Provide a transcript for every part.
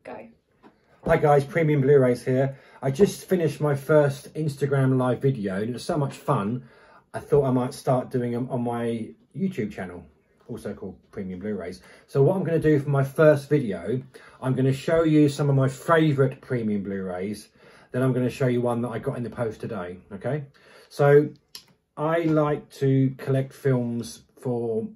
Go. Hi guys, Premium Blu-rays here. I just finished my first Instagram live video and it was so much fun, I thought I might start doing them on my YouTube channel, also called Premium Blu-rays. So what I'm going to do for my first video, I'm going to show you some of my favourite Premium Blu-rays. Then I'm going to show you one that I got in the post today, okay? So I like to collect films for...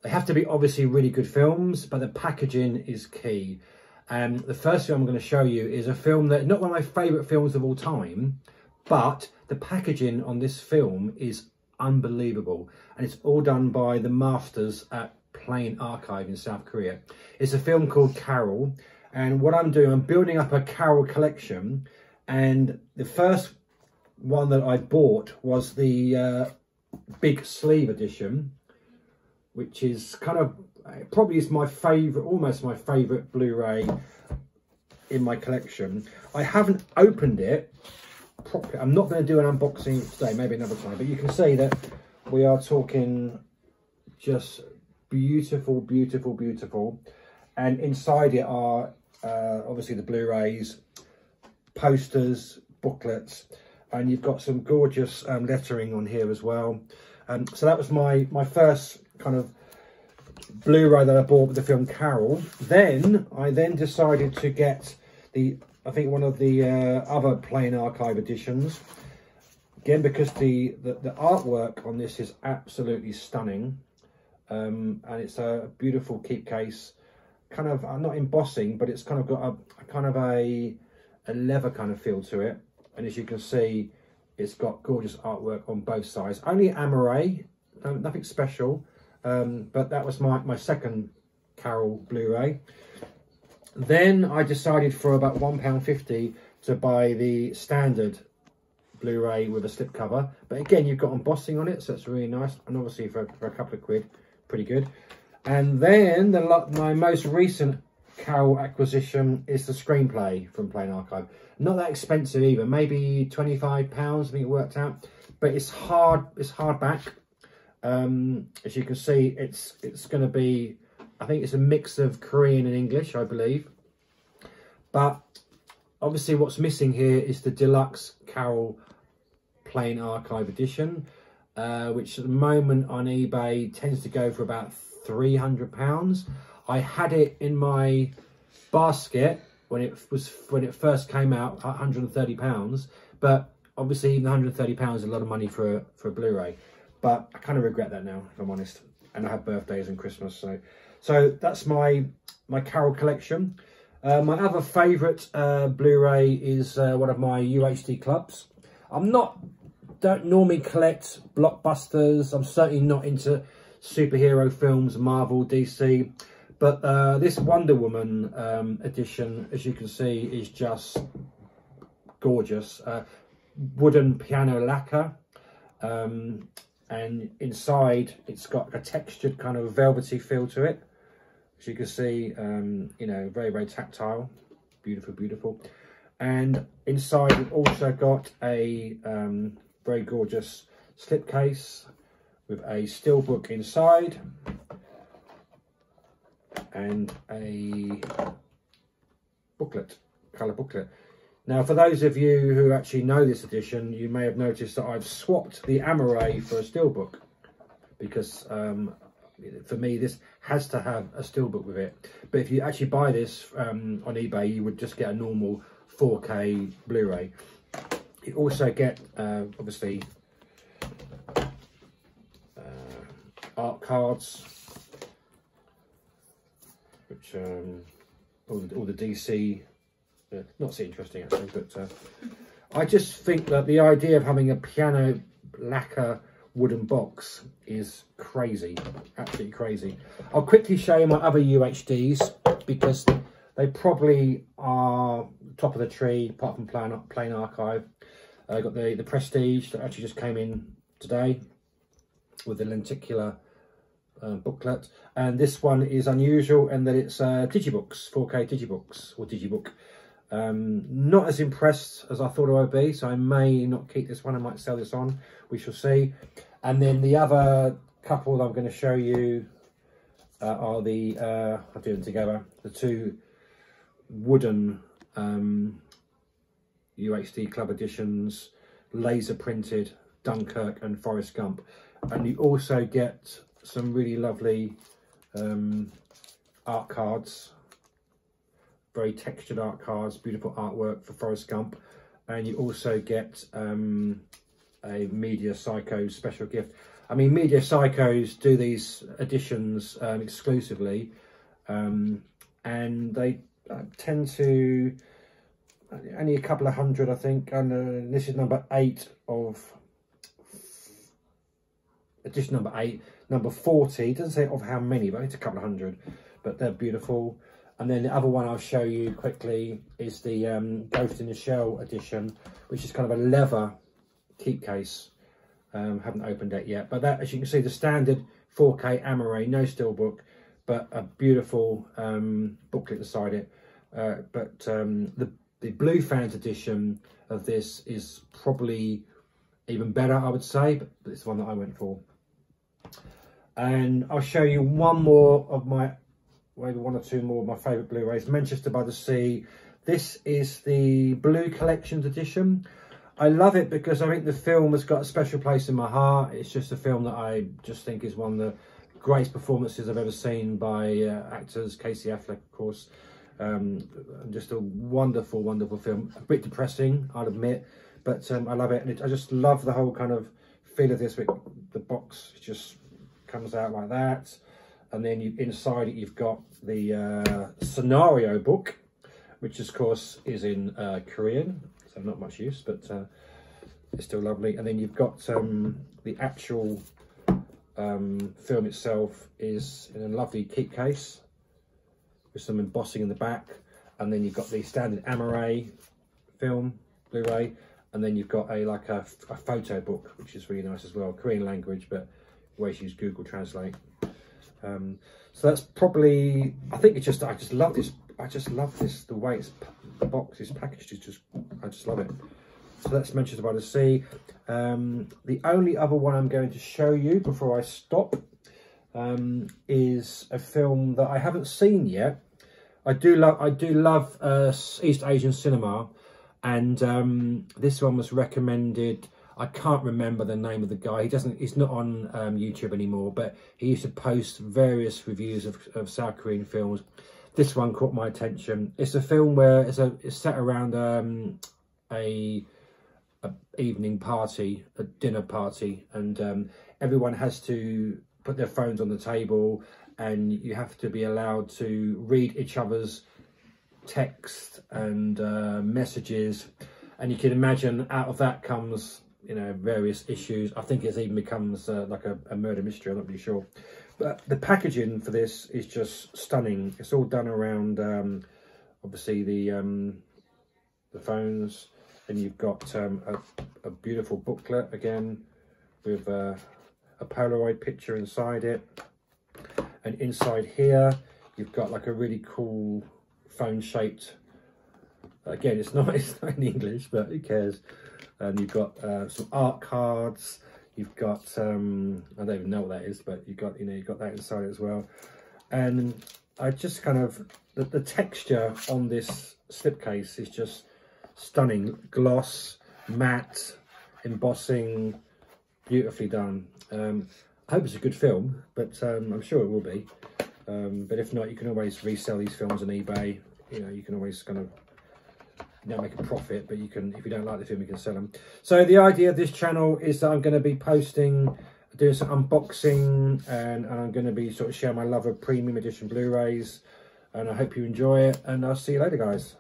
They have to be obviously really good films, but the packaging is key. And the first film I'm going to show you is a film that, not one of my favourite films of all time, but the packaging on this film is unbelievable. And it's all done by the masters at Plain Archive in South Korea. It's a film called Carol. And what I'm doing, I'm building up a Carol collection. And the first one that I bought was the big sleeve edition, which is kind of, probably is my favourite, almost my favourite Blu-ray in my collection. I haven't opened it properly. I'm not going to do an unboxing today, maybe another time. But you can see that we are talking just beautiful, beautiful, beautiful. And inside it are obviously the Blu-rays, posters, booklets, and you've got some gorgeous lettering on here as well. So that was my first kind of Blu-ray that I bought with the film Carol. Then I decided to get I think one of the other Plain Archive editions, again because the artwork on this is absolutely stunning, and it's a beautiful keep case, kind of not embossing, but it's kind of got a leather kind of feel to it. And as you can see, it's got gorgeous artwork on both sides. Only Amaray, nothing special. But that was my second Carol Blu-ray. Then I decided for about £1.50 to buy the standard Blu-ray with a slipcover. But again, you've got embossing on it, so it's really nice. And obviously for a couple of quid, pretty good. And then my most recent Carol acquisition is the screenplay from Plain Archive. Not that expensive either, maybe £25, I think it worked out. But it's hardback. As you can see, it's going to be, I think it's a mix of Korean and English, I believe. But obviously what's missing here is the deluxe Carol Plain Archive edition, which at the moment on eBay tends to go for about £300. I had it in my basket when it first came out, £130. But obviously even £130 is a lot of money for a Blu-ray. But I kind of regret that now, if I'm honest. And I have birthdays and Christmas, so that's my Carol collection. My other favourite Blu-ray is one of my UHD clubs. Don't normally collect blockbusters. I'm certainly not into superhero films, Marvel, DC. But this Wonder Woman edition, as you can see, is just gorgeous. Wooden piano lacquer. And inside it's got a textured kind of velvety feel to it, as you can see. You know, very, very tactile, beautiful, beautiful. And inside we've also got a very gorgeous slipcase with a steelbook inside and a booklet, colour booklet. Now, for those of you who actually know this edition, you may have noticed that I've swapped the Amaray for a steelbook, because for me this has to have a steelbook with it. But if you actually buy this on eBay, you would just get a normal 4K Blu-ray. You also get obviously art cards, which all the DC. Not so interesting actually, but I just think that the idea of having a piano lacquer wooden box is crazy, absolutely crazy. I'll quickly show you my other UHDs because they probably are top of the tree apart from Plain Archive. I got the Prestige that actually just came in today with the lenticular booklet, and this one is unusual in that it's digibooks, 4K digibooks or digibook. Not as impressed as I thought I would be, so I may not keep this one. I might sell this on, we shall see. And then the other couple that I'm going to show you are the I'll do them together, the two wooden UHD club editions, laser printed Dunkirk and Forrest Gump, and you also get some really lovely art cards, very textured art cards, beautiful artwork for Forrest Gump, and you also get a Media Psychos special gift. I mean, Media Psychos do these editions exclusively, and they tend to only a couple of hundred, I think, and this is number 8 of edition number 8. Number 40, it doesn't say of how many, but it's a couple of hundred, but they're beautiful. And then the other one I'll show you quickly is the Ghost in the Shell edition, which is kind of a leather keep case. Haven't opened it yet, but that, as you can see, the standard 4K Amaray, no steelbook, but a beautiful booklet inside it. But the Blue Fans edition of this is probably even better, I would say, but it's the one that I went for. And I'll show you one more of my, maybe one or two more of my favourite Blu-rays. Manchester by the Sea. This is the Blue Collections edition. I love it because I think the film has got a special place in my heart. It's just a film that I just think is one of the greatest performances I've ever seen by actors. Casey Affleck, of course. Just a wonderful, wonderful film. A bit depressing, I'll admit, but I love it. And I just love the whole kind of feel of this. The box just comes out like that, and then inside it you've got the scenario book, which of course is in Korean, so not much use, but it's still lovely. And then you've got the actual film itself is in a lovely keep case with some embossing in the back, and then you've got the standard Amaray film Blu-ray, and then you've got a photo book, which is really nice as well, Korean language, but always use Google Translate. So that's probably, I think it's just, I just love this, the way the box is packaged is just, I just love it. So that's Manchester by the Sea. The only other one I'm going to show you before I stop is a film that I haven't seen yet. I do love East Asian cinema, and this one was recommended. I can't remember the name of the guy. He's not on YouTube anymore, but he used to post various reviews of South Korean films. This one caught my attention. It's a film where it's set around a evening party, a dinner party, and everyone has to put their phones on the table, and you have to be allowed to read each other's text and messages, and you can imagine out of that comes, you know, various issues. I think it even becomes like a murder mystery, I'm not really sure. But the packaging for this is just stunning. It's all done around obviously the phones, and you've got a beautiful booklet again with a Polaroid picture inside it, and inside here you've got like a really cool phone shaped, again it's not in English, but who cares. And you've got some art cards. You've got I don't even know what that is, but you've got that inside as well. And I just kind of the texture on this slipcase is just stunning. Gloss, matte, embossing, beautifully done. I hope it's a good film, but I'm sure it will be. But if not, you can always resell these films on eBay. You know, you can always kind of make a profit, but you can, if you don't like the film, you can sell them. So the idea of this channel is that I'm going to be posting, doing some unboxing, and I'm going to be sort of sharing my love of premium edition Blu-rays, and I hope you enjoy it, and I'll see you later, guys.